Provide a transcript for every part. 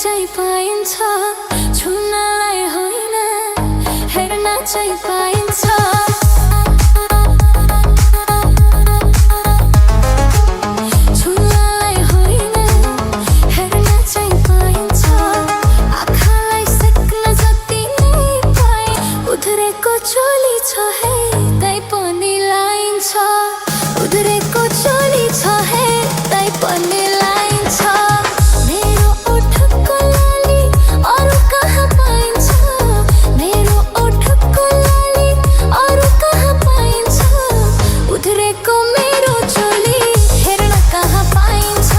चाहिँ पाइन्छ छुनलाई होइन हेर्न चाहिँ पाइन्छ चोली छ है तै पनि लाइन्छ उध्रेको चोली छ है तै पनि लाइन्छ मेरो ओठको लाली अरु कहाँ पाइन्छ मेरो ओठको लाली अरु कहाँ पाइन्छ उध्रेको मेरो चोली हेर्न कहाँ पाइन्छ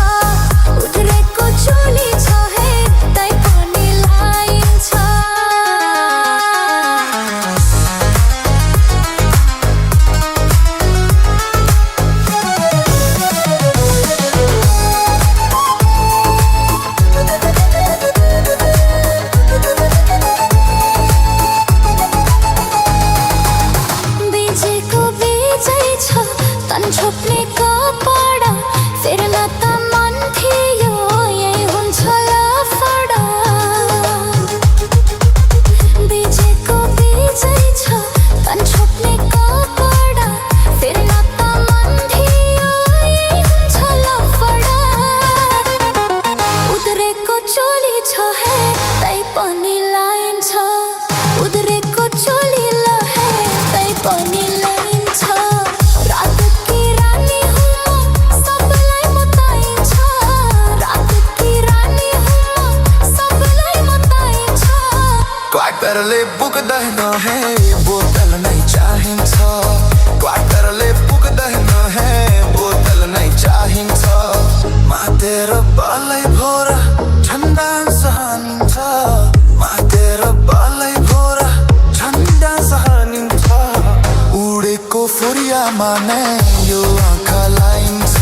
उध्रेको चोली छ है तै पनि लाइन्छ छोप्ने कपडा फेर्न त मन थियो यही हुन्छ लफडा बिजेको बिजै छ तन छोप्ने कपडा फेर्न त मन थियो यही हुन्छ लफडा उध्रेको चोली छ है तै पनि लाइन छ उध्रेको चोली ल है तै पनि क्वार्टरले पुग्दैन है बोतल नै चाहिन्छ क्वार्टरले पुग्दैन है बोतल नै चाहिन्छ मातेर बलै भोरा झन्डा सहनिन्छ मातेर बलै भोरा झन्डा सहनिन्छ उडेको फुरियामा नै यो आँखा लाइन्छ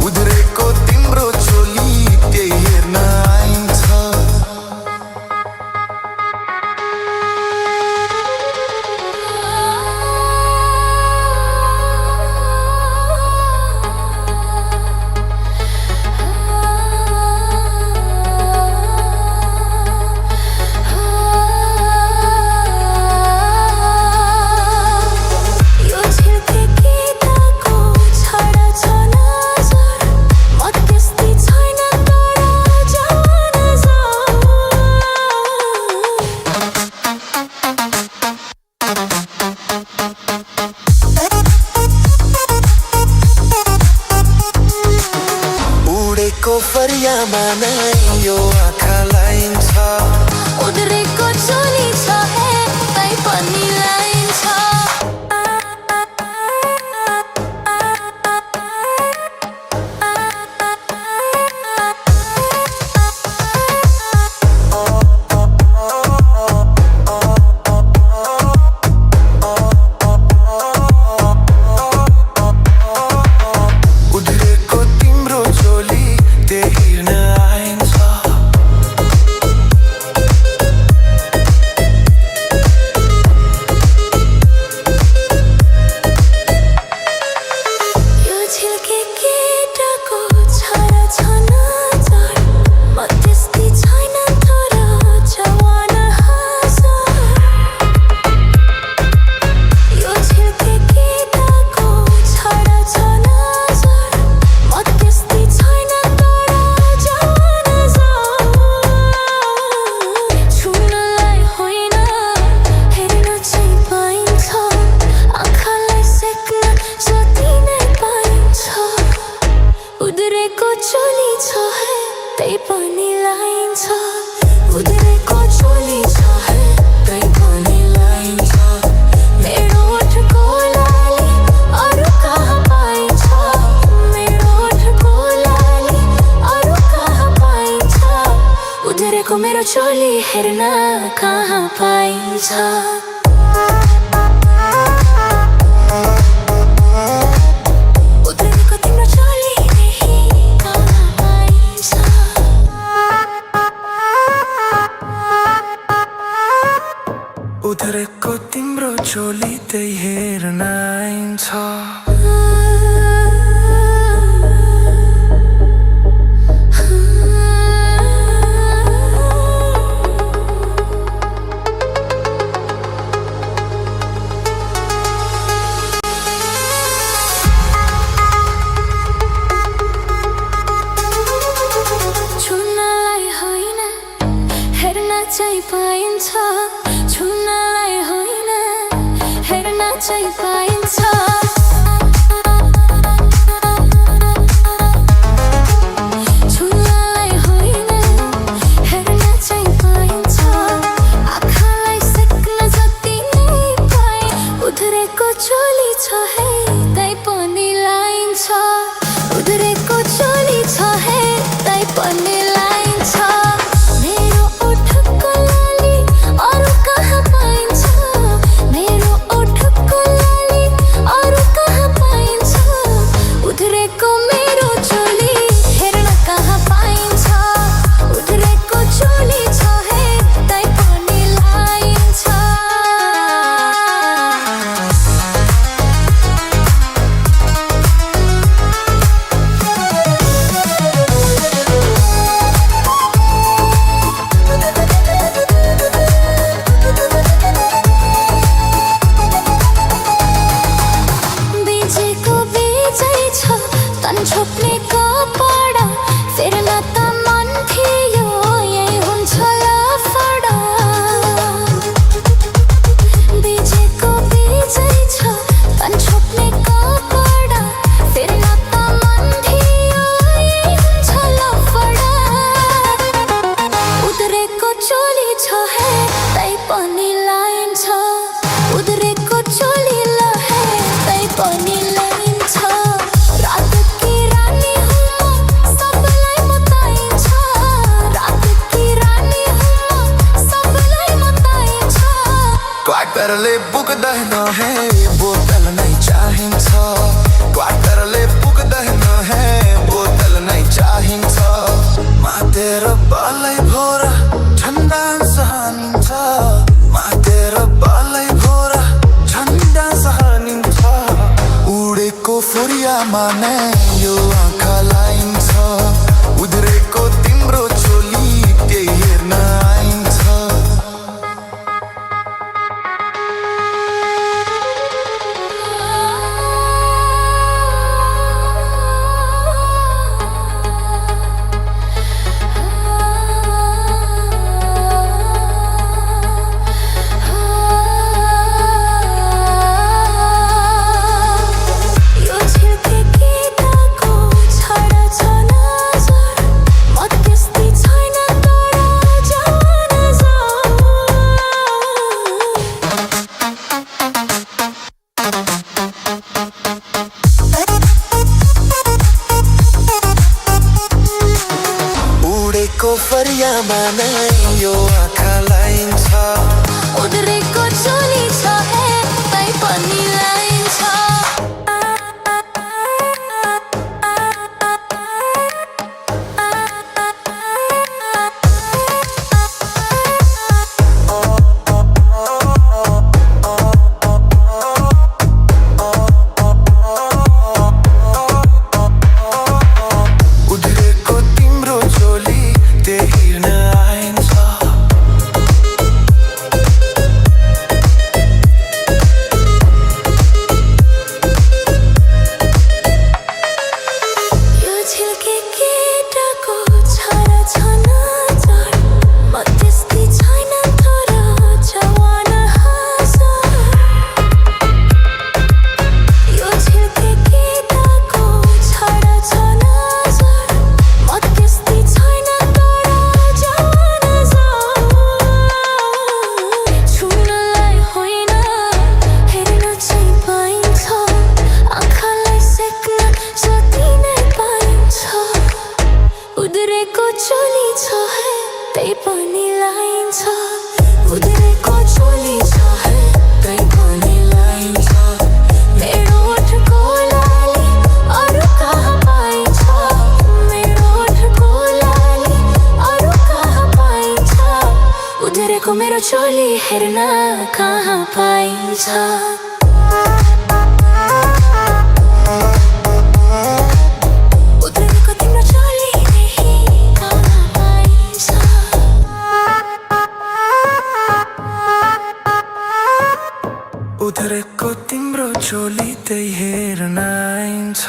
उध्रेको तिम्रो चोली त्यही हेर्न आइन्छ फरियामा नै यो आँखा लाइन्छ उध्रेको चोली छ है तै पनि लाइन्छ उध्रेको तिम्रो चोली हेर्न आइन्छ यो झिल्के केटाको छ र छ नजर मध्यस्थी छैन तर जवान हजार यो झिल्के केटाको छ र छ नजर मध्यस्थी छैन छुनलाई होइन हेर्न चाहिँ पाइन्छ आँखालाई सेक्न जति नै पाइन्छ उध्रेको चोली छ है तै पनि लाइन्छ उध्रेको चोली छ है तै पनि लाइन्छ मेरो ओठको लाली अरु कहाँ पाइन्छ मेरो ओठको लाली अरु कहाँ पाइन्छ उध्रेको मेरो चोली हेर्न कहाँ पाइन्छ उध्रेको तिम्रो चोली कहाँ पाइन्छ उध्रेको तिम्रो चोली त्यही हेर्न आइन्छ चाहिँ पाइन्छ छुनलाई होइन हेर्न चाहिँ पाइन्छ आँखालाई सेक्न जति नै पाए उध्रेको चोली छ हे तै पनि लाइन्छ उध्रेको चोली छ हे तै पनि लाइन्छ मेरो ओठको लाली अरू कहाँ पाइन्छ मेरो ओठको लाली अरू कहाँ पाइन्छ उध्रेको मेरो चोली हेर्न कहाँ पाइन्छ उध्रेको चोली छ हे तै पनि लाइन्छ बिजेको बिजै छ तन छोप्ने कपडा फेर्न त मन थियो यही हुन्छ लफडा बिजेको बिजै छ तन छोप्ने कपडा फेर्न त मन थियो यही हुन्छ लफडा उध्रेको चोली छ हे तै पनि लाइन्छ उध्रेको चोली ल हे तै पनि लाइन्छ रातकी रानी हुँ म सबलाई बताइन्छ रातकी रानी हुँ म सबलाई बताइन्छ क्वार्टरले पुग्दैन हे बोतल नै चाहिन्छ क्वार्टरले पुग्दैन हे बोतल नै चाहिन्छ मातेर बालै भोरा ठन्डा सहनिन्छ मातेर बालै भोरा ठन्डा सहनिन्छ उडेको फुरियामा नै यो आँखा लाइन्छ उध्रेको तिम्रो चोली त्यही हेर्न आइन्छ यो झिल्के केटाको छाडा छ नजर मध्यस्थी छैन तर जवान उडेको फरियामा नै यो आँखा लाइन्छ उध्रेको चोली छ हे तै पनि लाइन्छ उध्रेको तिम्रो चोली त्यही हेर्न आइन्छ यो झिल्के केटाको छाडा छ नजर मध्यस्थी छैन तर जवान हजार यो झिल्के केटाको छाडा छ नजर मध्यस्थी छैन तर जवान छुनलाई होइन हेर्न चाहिँ पाइन्छ आँखालाई सेक्न जति नै पाइन्छ उध्रेको चोली छ हे तै पनि लाइन्छ उध्रेको चोली छ हे तै पनि लाइन्छ मेरो ओठको लाली अरू कहाँ पाइन्छ मेरो ओठको लाली अरू कहाँ पाइन्छ उध्रेको मेरो चोली हेर्न कहाँ पाइन्छ उध्रेको तिम्रो चोली त्यही कहाँ पाइन्छ उध्रेको तिम्रो चोली त्यही हेर्न आइन्छ